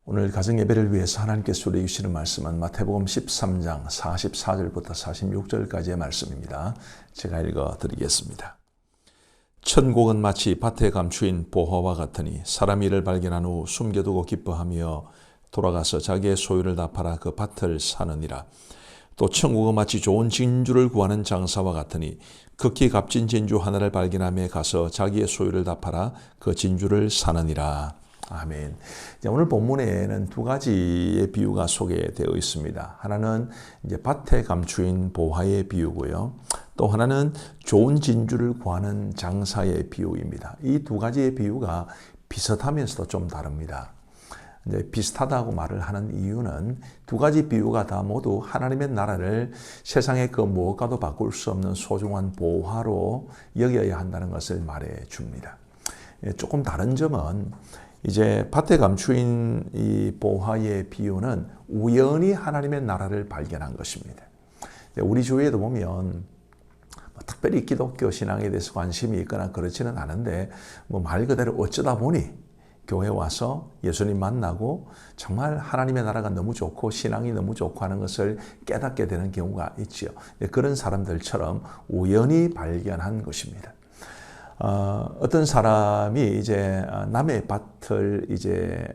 오늘 가정예배를 위해서 하나님께서 우리에게 주시는 말씀은 마태복음 13장 44절부터 46절까지의 말씀입니다. 제가 읽어드리겠습니다. 천국은 마치 밭에 감추인 보화와 같으니 사람 이를 발견한 후 숨겨두고 기뻐하며 돌아가서 자기의 소유를 다 팔아 그 밭을 사느니라. 또 천국은 마치 좋은 진주를 구하는 장사와 같으니 극히 값진 진주 하나를 발견하며 가서 자기의 소유를 다 팔아 그 진주를 사느니라. 아멘. 오늘 본문에는 두 가지의 비유가 소개되어 있습니다. 하나는 이제 밭에 감추인 보화의 비유고요. 또 하나는 좋은 진주를 구하는 장사의 비유입니다. 이 두 가지의 비유가 비슷하면서도 좀 다릅니다. 이제 비슷하다고 말을 하는 이유는 두 가지 비유가 다 모두 하나님의 나라를 세상의 그 무엇과도 바꿀 수 없는 소중한 보화로 여겨야 한다는 것을 말해 줍니다. 조금 다른 점은 이제 밭에 감추인 이 보화의 비유는 우연히 하나님의 나라를 발견한 것입니다. 우리 주위에도 보면 특별히 기독교 신앙에 대해서 관심이 있거나 그렇지는 않은데 말 그대로 어쩌다 보니 교회 와서 예수님 만나고 정말 하나님의 나라가 너무 좋고 신앙이 너무 좋고 하는 것을 깨닫게 되는 경우가 있죠. 그런 사람들처럼 우연히 발견한 것입니다. 어떤 사람이 이제 남의 밭을 이제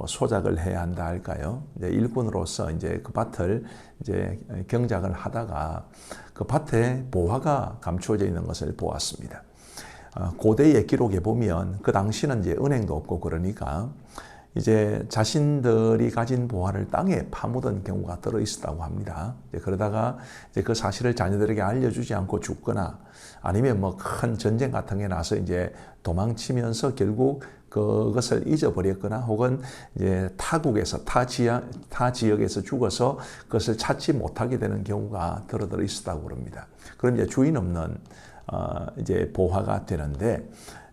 소작을 해야 한다 할까요? 이제 일꾼으로서 이제 그 밭을 이제 경작을 하다가 그 밭에 보화가 감추어져 있는 것을 보았습니다. 고대의 기록에 보면 그 당시는 이제 은행도 없고 그러니까 이제 자신들이 가진 보화를 땅에 파묻은 경우가 들어 있었다고 합니다. 그러다가 이제 그 사실을 자녀들에게 알려주지 않고 죽거나 아니면 큰 전쟁 같은 게 나서 이제 도망치면서 결국 그것을 잊어버렸거나 혹은 이제 타국에서 타 지역에서 죽어서 그것을 찾지 못하게 되는 경우가 들어 있었다고 그럽니다. 그럼 이제 주인 없는 이제 보화가 되는데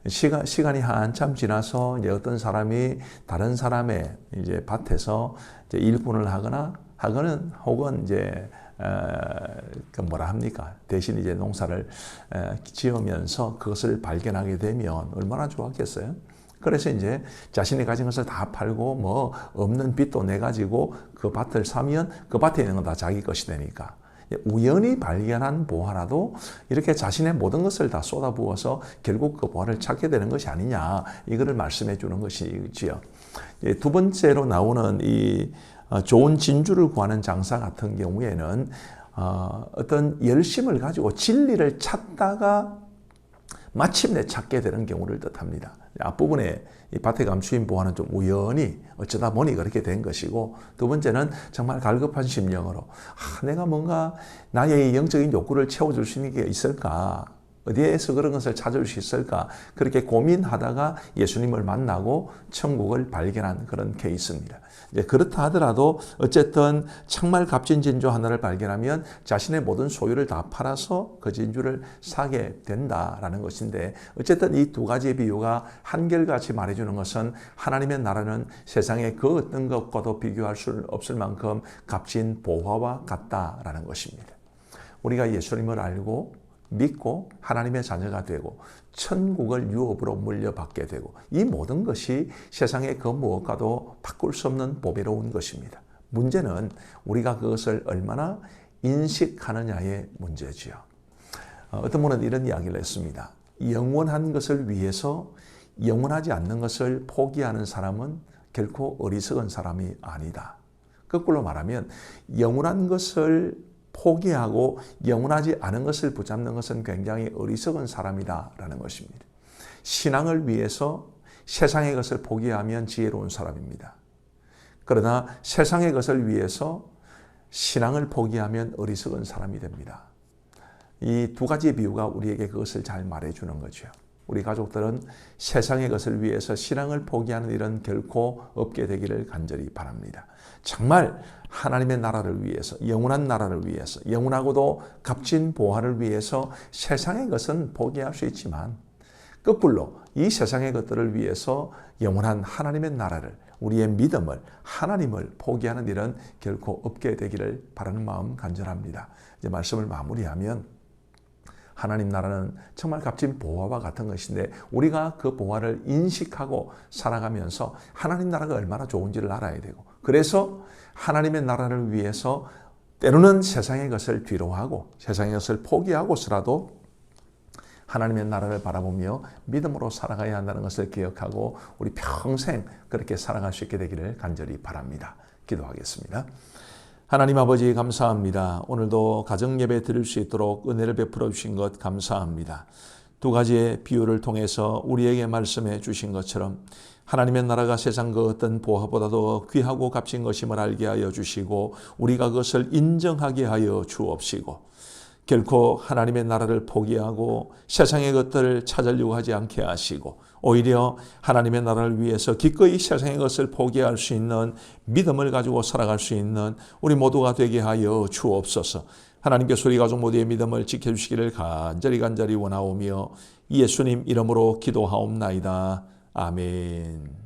시간이 한참 지나서 이제 어떤 사람이 다른 사람의 이제 밭에서 이제 일꾼을 하거나 혹은 이제 대신 이제 농사를 지으면서 그것을 발견하게 되면 얼마나 좋았겠어요? 그래서 이제 자신이 가진 것을 다 팔고 없는 빚도 내 가지고 그 밭을 사면 그 밭에 있는 건 다 자기 것이 되니까. 우연히 발견한 보화라도 이렇게 자신의 모든 것을 다 쏟아부어서 결국 그 보화를 찾게 되는 것이 아니냐, 이거를 말씀해 주는 것이지요. 두 번째로 나오는 이 좋은 진주를 구하는 장사 같은 경우에는 어떤 열심을 가지고 진리를 찾다가 마침내 찾게 되는 경우를 뜻합니다. 앞부분에 이 밭에 감추인 보화는 좀 우연히 어쩌다 보니 그렇게 된 것이고, 두 번째는 정말 갈급한 심령으로 내가 뭔가 나의 영적인 욕구를 채워줄 수 있는 게 있을까? 어디에서 그런 것을 찾을 수 있을까? 그렇게 고민하다가 예수님을 만나고 천국을 발견한 그런 케이스입니다. 그렇다 하더라도 어쨌든 정말 값진 진주 하나를 발견하면 자신의 모든 소유를 다 팔아서 그 진주를 사게 된다라는 것인데, 어쨌든 이 두 가지의 비유가 한결같이 말해주는 것은 하나님의 나라는 세상의 그 어떤 것과도 비교할 수 없을 만큼 값진 보화와 같다라는 것입니다. 우리가 예수님을 알고 믿고 하나님의 자녀가 되고 천국을 유업으로 물려받게 되고, 이 모든 것이 세상의 그 무엇과도 바꿀 수 없는 보배로운 것입니다. 문제는 우리가 그것을 얼마나 인식하느냐의 문제지요. 어떤 분은 이런 이야기를 했습니다. 영원한 것을 위해서 영원하지 않는 것을 포기하는 사람은 결코 어리석은 사람이 아니다. 거꾸로 말하면 영원한 것을 포기하고 영원하지 않은 것을 붙잡는 것은 굉장히 어리석은 사람이다라는 것입니다. 신앙을 위해서 세상의 것을 포기하면 지혜로운 사람입니다. 그러나 세상의 것을 위해서 신앙을 포기하면 어리석은 사람이 됩니다. 이 두 가지의 비유가 우리에게 그것을 잘 말해주는 거죠. 우리 가족들은 세상의 것을 위해서 신앙을 포기하는 일은 결코 없게 되기를 간절히 바랍니다. 정말 하나님의 나라를 위해서, 영원한 나라를 위해서, 영원하고도 값진 보화를 위해서 세상의 것은 포기할 수 있지만, 거꾸로 이 세상의 것들을 위해서 영원한 하나님의 나라를, 우리의 믿음을, 하나님을 포기하는 일은 결코 없게 되기를 바라는 마음 간절합니다. 이제 말씀을 마무리하면, 하나님 나라는 정말 값진 보화와 같은 것인데 우리가 그 보화를 인식하고 살아가면서 하나님 나라가 얼마나 좋은지를 알아야 되고 그래서 하나님의 나라를 위해서 때로는 세상의 것을 뒤로하고 세상의 것을 포기하고서라도 하나님의 나라를 바라보며 믿음으로 살아가야 한다는 것을 기억하고 우리 평생 그렇게 살아갈 수 있게 되기를 간절히 바랍니다. 기도하겠습니다. 하나님 아버지 감사합니다. 오늘도 가정예배 드릴 수 있도록 은혜를 베풀어 주신 것 감사합니다. 두 가지의 비유를 통해서 우리에게 말씀해 주신 것처럼 하나님의 나라가 세상 그 어떤 보화보다도 귀하고 값진 것임을 알게 하여 주시고 우리가 그것을 인정하게 하여 주옵시고 결코 하나님의 나라를 포기하고 세상의 것들을 찾으려고 하지 않게 하시고 오히려 하나님의 나라를 위해서 기꺼이 세상의 것을 포기할 수 있는 믿음을 가지고 살아갈 수 있는 우리 모두가 되게 하여 주옵소서. 하나님께서 우리 가족 모두의 믿음을 지켜주시기를 간절히 원하오며 예수님 이름으로 기도하옵나이다. 아멘.